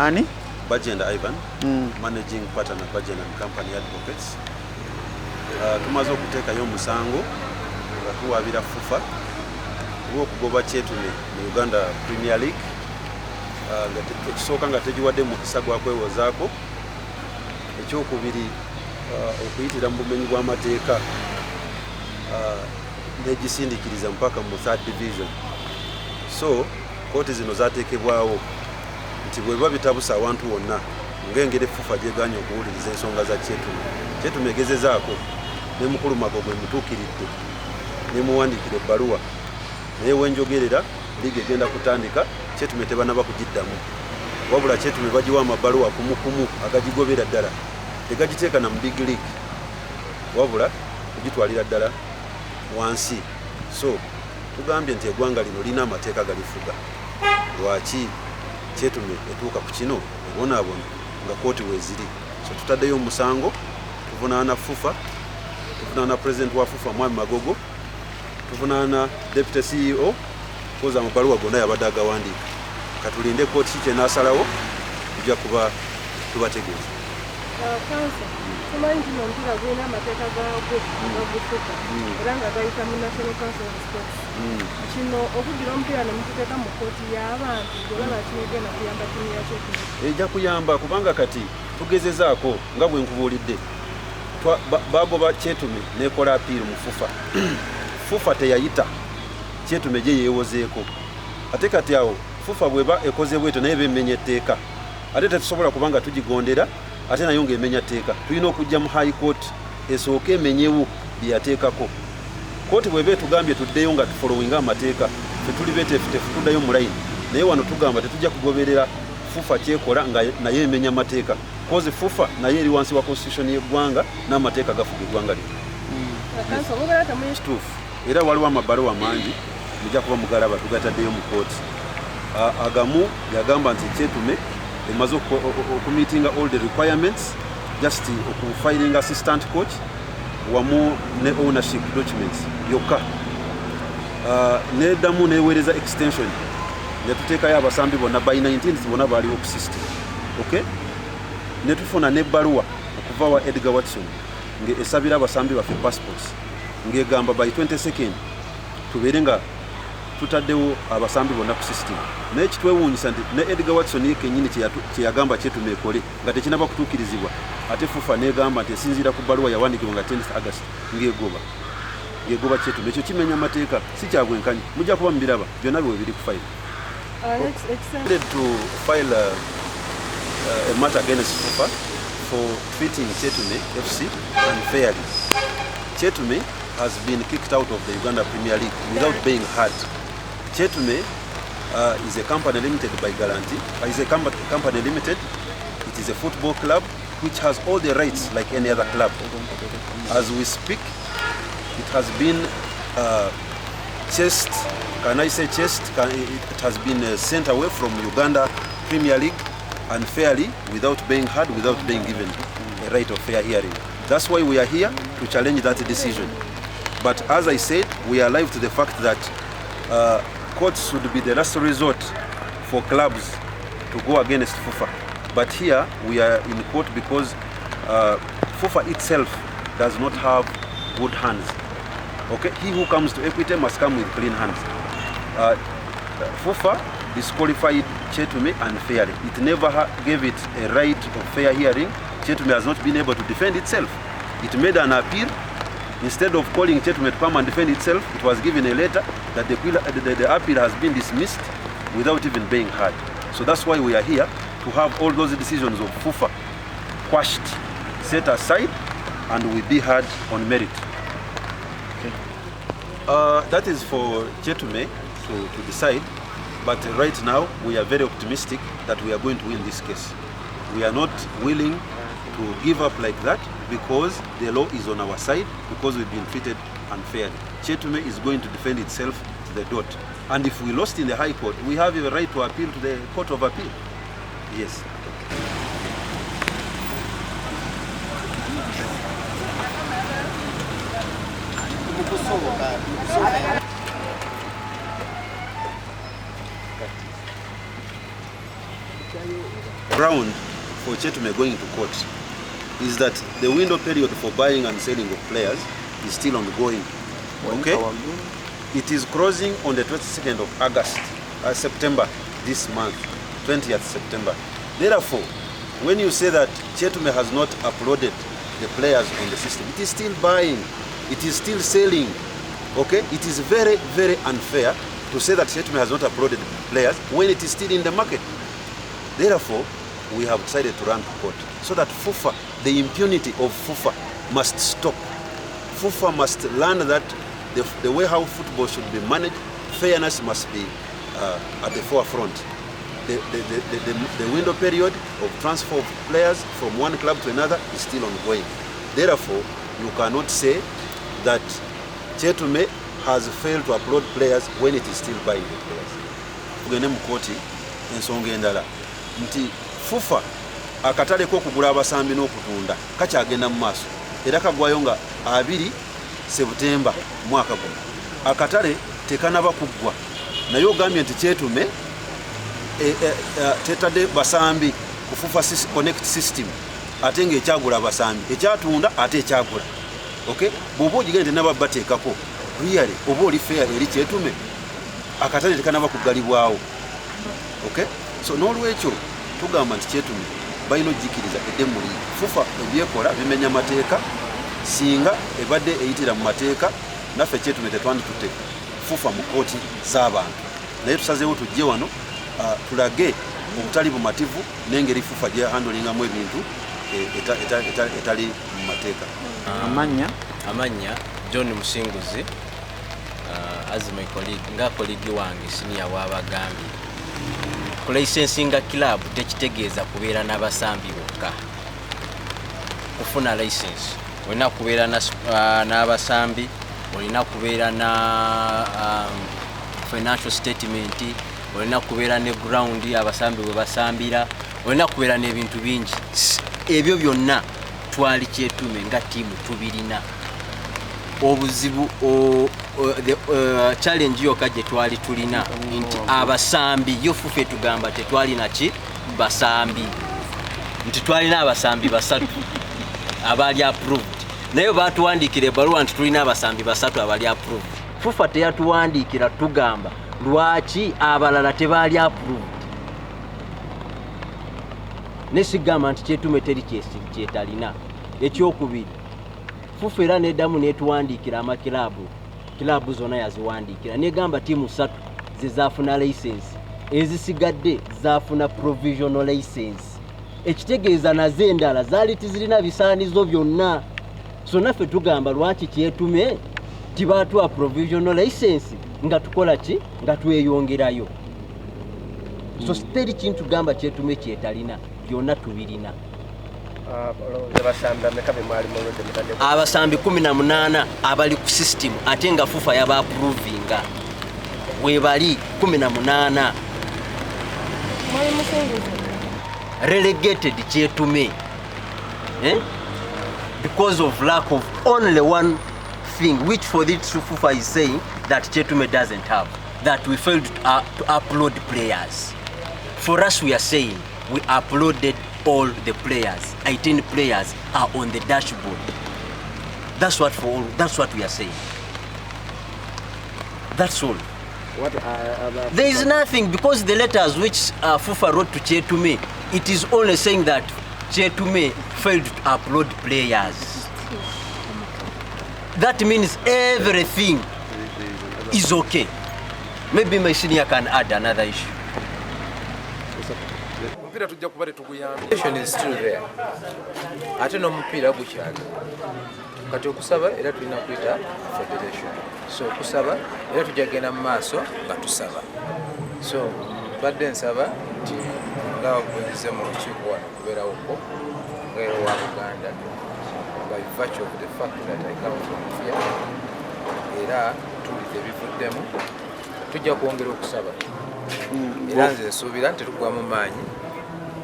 Ani? Badge and Ivan, managing partner Badge and Company Advocates. Tumaze okuteekayo omusango nga tuwaabira FUFA olw'okugoba Kyetume mu Uganda Premier League ekisooka nga tegiwadde mukisa gwa kwewozaako, ekyokubiri okuyitira mu bumenyi bw'amateeka negisindikiriza mpaka mu 3rd division. So kooti zino zateekebwawo nti bwe biba bitabusa awantu wonna ng'engeri FUFA gyeganye okuwuliriza ensonga za Kyetume egezezaako ne mukulu Magogo emutuukiridde nemuwandiikira ebbaluwa, naye wenjogerera liigi egenda kutandika Kyetume tebanaba kugiddamu, wabula Kyetume bagiwa amabaluwa kumukumu agagigobera ddala, tegagiteeka na mu big league wabula kugitwalira ddala wansi. So tugambye nti eggwanga lino lina amateeka galifuga. Lwaki Kyetume etuuka ku kino ebonaabona nga kooti weeziri? So tutaddeyo omusango, tuvunaana FUFA, tuvunaana president wa FUFA Mwami Magogo, tuvunaana deputy CEO koza amabaluwa gonna yabadde agawandiika. Katulinde kooti kye naasalawo tujja kuba tubategeeza. Tumanyi kino omupiira gulina amateeka gaagwo agagufuka era nga gayita mu National Council of Sports. Kino okugira omupiira ne mukuteeka mu kooti y'abantu olaba kinegenda kuyamba ttiimu ya Kyetume? Ejja kuyamba kubanga kati tugezezaako nga bwe nkubuulidde bagoba Kyetume n'ekola apiiri mu FUFA. FUFA teyayita Kyetume gye yeewozeeko, ate kati awo FUFA bweba ekoze bwetyo naye bemmenya etteeka, ate tetusobola kubanga tugigondera ate nayo ng'emenya tteeka. Tulina okujja mu high court esooke emenyewo bye yateekako. Kooti bweba etugambye tuddeyo nga tufolowinga amateeka, ffe tuli beeteefuteefu tuddayo mu layini, naye wano tugamba tetujja kugoberera FUFA kyekola nga naye emenya amateeka, kozi FUFA naye eri wansi wa constitution y'eggwanga n'amateeka gafuga eggwanga lino. Kituufu, era waliwo amabaluwa mangi mujja kuba mugalaba tugataddeyo mu kooti. Agamu yagamba nti Kyetume emaze okumeetinga all the requirements, just okufiling assistant coach wamu ne ownership documents yokka. Neddamu neweereza extension netuteekayo abasambi bonna by 19 bonna baaliwo ku system. Okay? Netufuna n'ebbaluwa okuva wa Edgar Watson ng'esabira abasambi baffe passports ng'egamba by 22nd tubeere nga tutaddewo abasambi bonna ku system. Naye kitwewuunyisa nti ne Edgar Watson ye kennyini kye yagamba Kyetume ekole nga tekinaba kutuukirizibwa, ate FUFA n'egamba nti esinziira ku bbaluwa yawandiikibwa nga 10th August ng'egoba Kyetume. Ekyo kimenya amateeka, si kya bwenkanyi. Mujja kuba mubiraba byonna bwe biri ku file. To file a matter against FUFA for treating Kyetume FC unfairly. Kyetume has been kicked out of the Uganda Premier League without being heard. Kyetume is a company limited by guarantee. Is a company limited. It is a football club which has all the rights like any other club. As we speak, it has been chased. Can I say chased? It has been sent away from Uganda Premier League unfairly, without being heard, without being given a right of fair hearing. That's why we are here to challenge that decision. But as I said, we are alive to the fact that courts should be the last resort for clubs to go against FUFA. But here we are in court because FUFA itself does not have good hands. Okay, he who comes to equity must come with clean hands. FUFA disqualified Kyetume unfairly. It never gave it a right of fair hearing. Kyetume has not been able to defend itself. It made an appeal. Instead of calling Kyetume to come and defend itself, it was given a letter that the appeal has been dismissed without even being heard. So that's why we are here, to have all those decisions of FUFA quashed, set aside, and we be heard on merit. Okay. That is for Kyetume to decide, but right now we are very optimistic that we are going to win this case. We are not willing to give up like that because the law is on our side, because we've been treated unfairly. Kyetume is going to defend itself to the dot. And if we lost in the High Court, we have a right to appeal to the Court of Appeal. Yes. ground for Kyetume going to court is that the window period for buying and selling of players is still ongoing. Okay? It is closing on the 22nd of August, September this month, 20th September. Therefore, when you say that Kyetume has not uploaded the players on the system, it is still buying, it is still selling. Okay? It is very, very unfair to say that Kyetume has not uploaded players when it is still in the market. Therefore, we have decided to run to court so that FUFA, the impunity of FUFA must stop. FUFA must learn that the way how football should be managed, fairness must be at the forefront. The window period of transfer of players from one club to another is still ongoing. Therefore, you cannot say that Kyetume has failed to upload players when it is still buying the players. Tugende mu Kkoti ensonga endala nti FUFA akatale k'okugula abasambi n'okutunda kakyagenda mu maaso era kagwayo nga 2 Septemba mwaka guno. Akatale tekanaba kuggwa naye ogambye nti Kyetume tetadde basambi ku FUFA Connect system ate ng'ekyagula abasambi ekyatunda ate ekyagula. Okay? Bw'oba ogigende naba bateekako really oba oli fair eri Kyetume akatale tekanaba kuggalibwawo. Okay? So n'olwekyo tugamba nti Kyetume balina ojjikiriza eddemuli FUFA ebyekola bimenya mateeka singa ebadde eyitira mu mateeka naffe Kyetume tetwanditutte FUFA mu kkooti z'abantu naye tusazeewo tujje wano tulage obutali bumativu n'engeri FUFA gye handlingamu ebintu etali mu mateeka. Amanya John Musinguzi as my colleague nga colleague wange senior w'abagambye ku licensinga club tekitegeeza kubeera n'abasambi bokka. Kufuna license olina kubeera n'abasambi, olina kubeera na financial statement, olina kubeera ne ground abasambi bwe basambira, olina kubeera n'ebintu bingi. Ebyo byonna twali Kyetume nga tiimu tubirina. Obuzibu challenge yokka gye twali tulina nti abasambi yo FUFA tugamba tetwalina ki basambi, nti twalina abasambi 3 abali approved naye batuwandiikira ebbaluwa nti tulina abasambi 3 abali approved. FUFA teyatuwandiikira tugamba lwaki abalala tebali approved. Nesigamba nti Kyetume teri kyetalina. Ekyokubiri FUFA era neddamu netuwandiikira amakilabu zonna yaziwandiikira negamba tiimu 3 zezaafuna license, ezisigadde zaafuna provisional license. Ekitegeeza nazo endala zaali tizirina bisaanizo byonna. So naffe tugamba lwaki Kyetume tibaatuwa provisional license nga tukola ki nga tweyongerayo. So teri kintu gamba Kyetume kyetalina, byonna tubirina. Abasambi 18 abali ku system ate nga FUFA yaba approvinga we bali 18 relegated Kyetume because of lack of only one thing, which for this FUFA is saying that Kyetume doesn't have, that we failed to upload players. For us, we are saying we uploaded all the players. 18 players are on the dashboard. That's what we are saying. That's all. There is nothing, because the letters which FUFA wrote to Kyetume, it is only saying that Kyetume failed to upload players. That means everything is okay. Maybe my senior can add another issue. Situation is still there. Ate n'omupiira gukyali. Kati okusaba era tulina kuyita federation. So okusaba era tujja kugenda mu maaso nga tusaba. So badde nsaba nti nga bwenize mu lukiiko wano kubeerawo ko ng'era wa Buganda by virtue of the fact that I come from here era tulidde bivuddemu tujja kwongera okusaba. Era nze nsuubira nti tetugwamu maanyi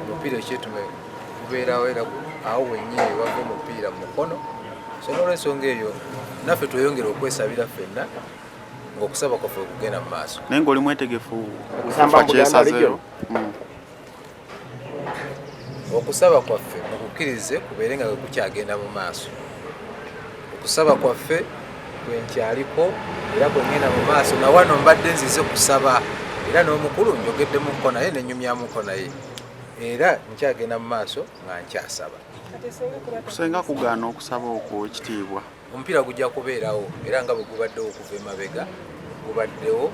omupiira Kyetume kubeerawo era awo wennyini wava omupiira mu mukono. So n'olwensonga eyo naffe tweyongera okwesabira ffenna ng'okusaba kwaffe okugenda mu maaso. Naye ng'oli mwetegefu okufa kyesazeewo. okusaba kwaffe mukukkirize kubeere nga kukyagenda mu maaso. Okusaba kwaffe kwenkyaliko era kwengenda mu maaso na wano mbadde nzize kusaba era n'omukulu njogeddemukko naye nenyumyamuko naye era nkyagenda mu maaso nga nkyasaba. Kusenga kugaana okusaba okwo ekitiibwa omupiira gujja kubeerawo era nga bwe gubaddewo okuva emabega gubaddewo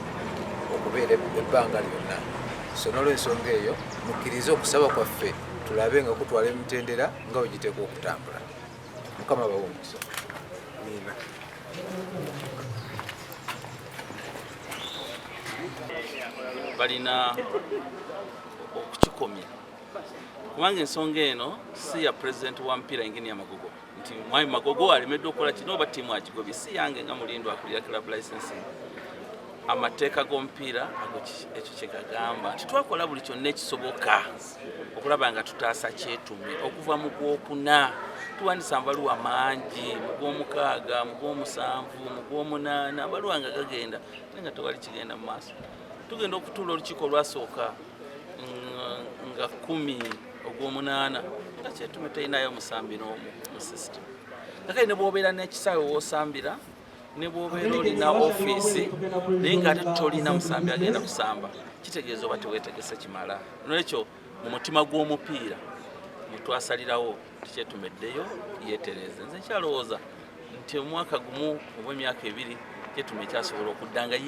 okubeera ebbanga lyonna. So n'olw'ensonga eyo mukkirize okusaba kwaffe tulabe nga kutwala emitendera nga bwe giteekwa okutambula. Mukama bawe omukisa. balina okukikomya kubanga ensonga eno si ya president wa mpira engini ya Magogo nti mwami Magogo alemedde okukola kino oba ttiimu akigobye si yange nga mulindwa akulira club licensing. Amateeka g'omupiira ekyo kye gagamba nti twakola buli kyonna ekisoboka okulaba nga tutaasa Kyetume okuva mu Gwokuna tuwandisa amabaluwa mangi mu Gwomukaaga mu Gwomusanvu mu Gwomunaana amabaluwa nga gagenda naye nga tewali kigenda mu maaso. Tugenda okutuula olukiiko olwasooka nga 10 Ogwomunaana nga Kyetume terinayo omusambi n'omu mu system. Kakati ne bw'obeera n'ekisaawe w'osambira ne bw'obeera olina ofiisi naye ng'ate tolina musambi agenda kusamba kitegeeza oba teweetegese kimala. N'ekyo mu mutima gw'omupiira mutwasalirawo Kyetumeddeyo yeetereze. Nze nkyalowooza nti omwaka gumu oba emyaka 2 Kyetume kyasobola okuddanga